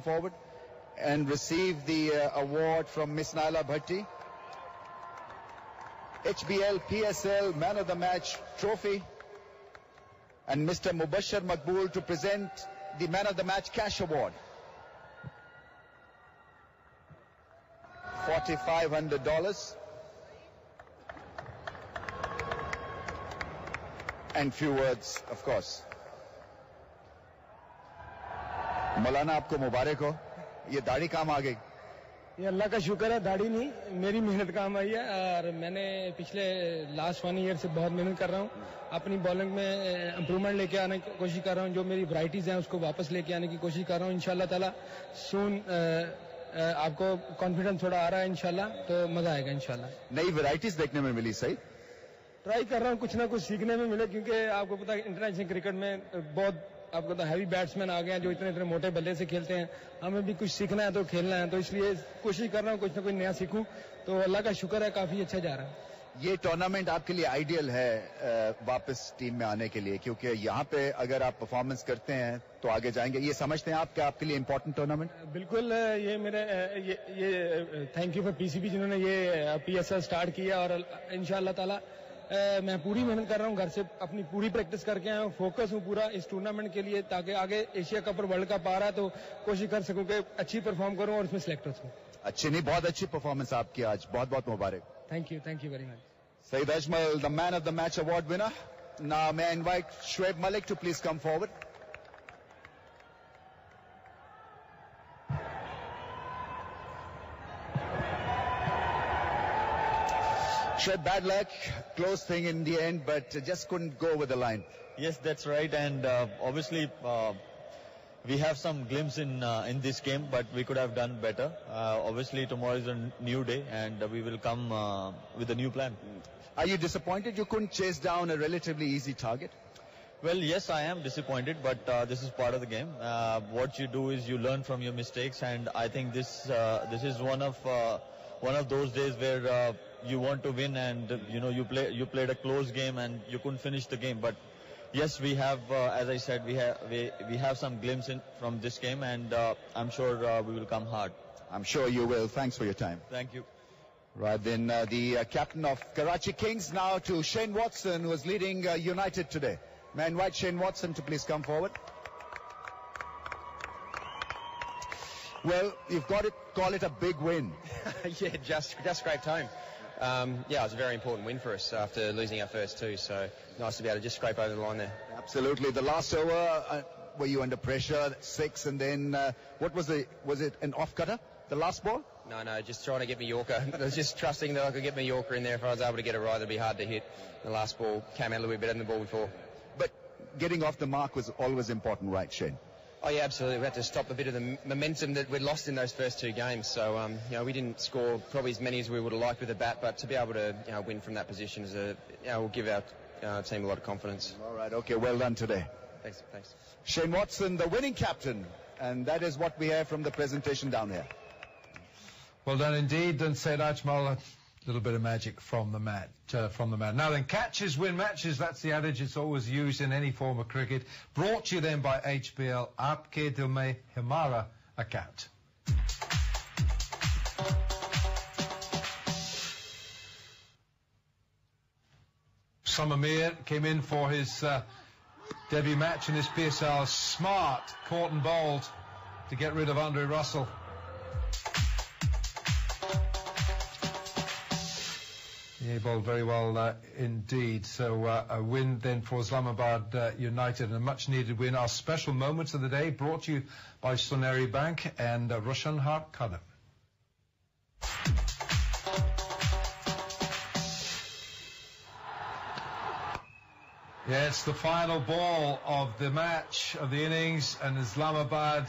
forward and receive the award from Miss Naila Bhatti. HBL PSL Man of the Match trophy, and Mr. Mubashir Maqbool to present the Man of the Match cash award. $4,500 and few words, of course. मौलाना आपको मुबारक हो, ये दाढ़ी काम आ गई। ये अल्लाह का शुक्र है, दाढ़ी नहीं मेरी मेहनत काम आई है। और मैंने पिछले लास्ट 1 ईयर से बहुत मेहनत कर रहा हूँ, अपनी बॉलिंग में इम्प्रूवमेंट लेके आने की कोशिश कर रहा हूँ। जो मेरी वैराइटीज हैं उसको वापस लेके आने की कोशिश कर रहा हूँ। इंशाल्लाह ताला सून आपको कॉन्फिडेंस थोड़ा आ रहा है, इंशाल्लाह तो मजा आएगा इंशाल्लाह। नई वैराइटीज देखने में मिली, सही ट्राई कर रहा हूँ, कुछ ना कुछ सीखने में मिले, क्योंकि आपको पता है इंटरनेशनल क्रिकेट में बहुत आपको तो हैवी बैट्समैन आ गए हैं जो इतने इतने मोटे बल्ले से खेलते हैं। हमें भी कुछ सीखना है तो खेलना है, तो इसलिए कोशिश कर रहा हूँ कुछ ना कुछ नया सीखूं। तो अल्लाह का शुक्र है, काफी अच्छा जा रहा है। ये टूर्नामेंट आपके लिए आइडियल है वापस टीम में आने के लिए, क्योंकि यहाँ पे अगर आप परफॉर्मेंस करते हैं तो आगे जाएंगे। ये समझते हैं आप कि आपके लिए इम्पोर्टेंट टूर्नामेंट? बिल्कुल, ये मेरे ये थैंक यू फॉर पीसीबी जिन्होंने ये पीएसएल स्टार्ट किया, और इंशाअल्लाह ताला मैं पूरी मेहनत कर रहा हूँ, घर से अपनी पूरी प्रैक्टिस करके आया हूँ, फोकस हूँ पूरा इस टूर्नामेंट के लिए, ताकि आगे एशिया कप और वर्ल्ड कप आ रहा है तो कोशिश कर सकूं कि अच्छी परफॉर्म करूं और इसमें सिलेक्ट हो सकूं। अच्छी नहीं, बहुत अच्छी परफॉर्मेंस आपकी आज, बहुत बहुत मुबारक। Thank you very much. Saeed Ajmal, the Man of the Match award winner. Now may I invite Shoaib Malik to please come forward. Shoaib, bad luck, close thing in the end, but just couldn't go with the line. Yes, that's right, and obviously we have some glimpse in this game, but we could have done better. Obviously tomorrow is a new day, and we will come with a new plan. Are you disappointed you couldn't chase down a relatively easy target? Well, yes, I am disappointed, but this is part of the game. What you do is you learn from your mistakes, and I think this is one of those days where you want to win, and you played a close game and you couldn't finish the game. But yes, we have, as I said, we have some glimpse from this game, and I'm sure we will come hard. I'm sure you will. Thanks for your time. Thank you. Right then, the captain of Karachi Kings now to Shane Watson, who is leading United today. May I invite Shane Watson to please come forward? Well, you've got to call it a big win. Yeah, just scraped home. Yeah, it was a very important win for us after losing our first two, so nice to be able to just scrape over the line there. Absolutely. The last over, were you under pressure, 6, and then what was it an off-cutter, the last ball? No, just trying to get my Yorker. I was just trusting that I could get my Yorker in there. If I was able to get it right, it'd be hard to hit. The last ball came out a little bit better than the ball before. But getting off the mark was always important, right, Shane? Oh yeah, absolutely. We had to stop a bit of the momentum that we'd lost in those first two games. So we didn't score probably as many as we would have liked with the bat, but to be able to win from that position is will give our team a lot of confidence. All right, okay, well done today. Thanks. Shane Watson, the winning captain, and that is what we have from the presentation down there. Well done indeed, and Saeed Ajmal. A little bit of magic from the mat. Now then, catches win matches. That's the adage. It's always used in any form of cricket. Brought to you then by HBL. Aapke Dil Mein Hamara account. Samir Mir came in for his debut match in this PSL. Smart, caught and bowled to get rid of Andre Russell. He bowled very well indeed. So a win then for Islamabad United, and a much-needed win. Our special moments of the day brought to you by Soneri Bank and Roshan Hart Kadam. Yeah, it's the final ball of the match, of the innings, and Islamabad,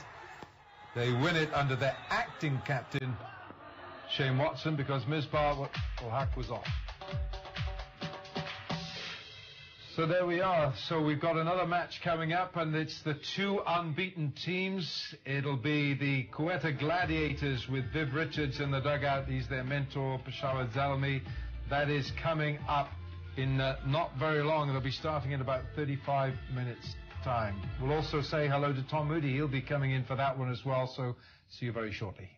they win it under their acting captain, Shane Watson, because Misbah ul Haq was off. So there we are. So we've got another match coming up, and it's the two unbeaten teams. It'll be the Quetta Gladiators with Viv Richards in the dugout. He's their mentor, Peshawar Zalmi. That is coming up in not very long. It'll be starting in about 35 minutes time. We'll also say hello to Tom Moody. He'll be coming in for that one as well, so see you very shortly.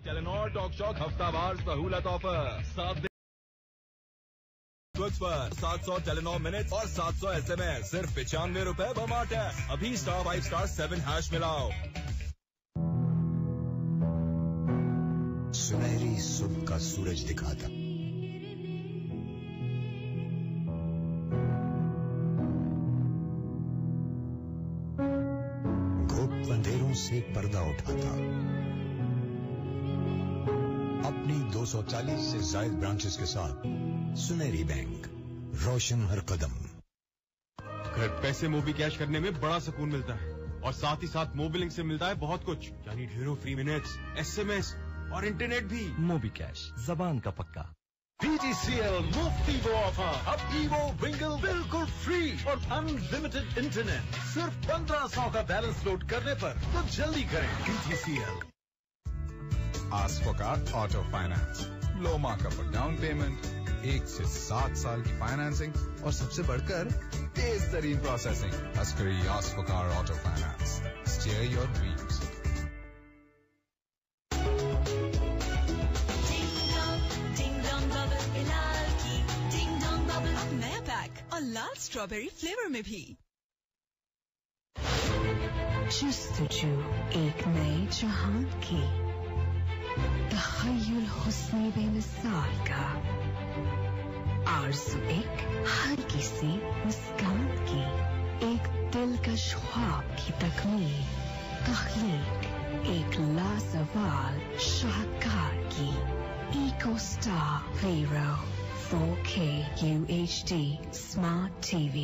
Telenor talk shock हफ्तावार सहूलत offer 7 दिन पर 700 Telenor minute और 700 SMS सिर्फ 95 रुपए बमाटर। अभी *5*7# मिलाओ। सुनहरी सुबह का सूरज दिखाता, गुप्त अंधेरों से पर्दा उठाता, अपनी 240 से ज्यादा ब्रांचेस के साथ सुनहरी बैंक, रोशन हर कदम। घर पैसे मोबी कैश करने में बड़ा सुकून मिलता है और साथ ही साथ मोबिलिंग से मिलता है बहुत कुछ, यानी ढेरों फ्री मिनट्स, SMS और इंटरनेट भी। मोबी कैश, जबान का पक्का। BTCL मुफ्त ईवो ऑफर। अब ईवो विंगल बिल्कुल फ्री और अनलिमिटेड इंटरनेट सिर्फ 1500 का बैलेंस लोड करने पर। तो जल्दी करें। BTCL। Ask for Car Auto Finance. Low markup पर डाउन पेमेंट, 1 से 7 साल की फाइनेंसिंग और सबसे बढ़कर तेज तरीन processing. Askari Ask for Car Auto Finance. Steer your dreams. अब नया पैक और लाल स्ट्रॉबेरी फ्लेवर में भी। जुस्तजू एक नए जहां की, तख़य्युल हुस्न बेमिसाल का, आरज़ू एक हर किसी मुस्कान की, एक दिलकश ख्वाब की तकमील, तख्लीक एक लाजवाल शाहकार की। इको स्टार वीरो 4K UHD Smart TV।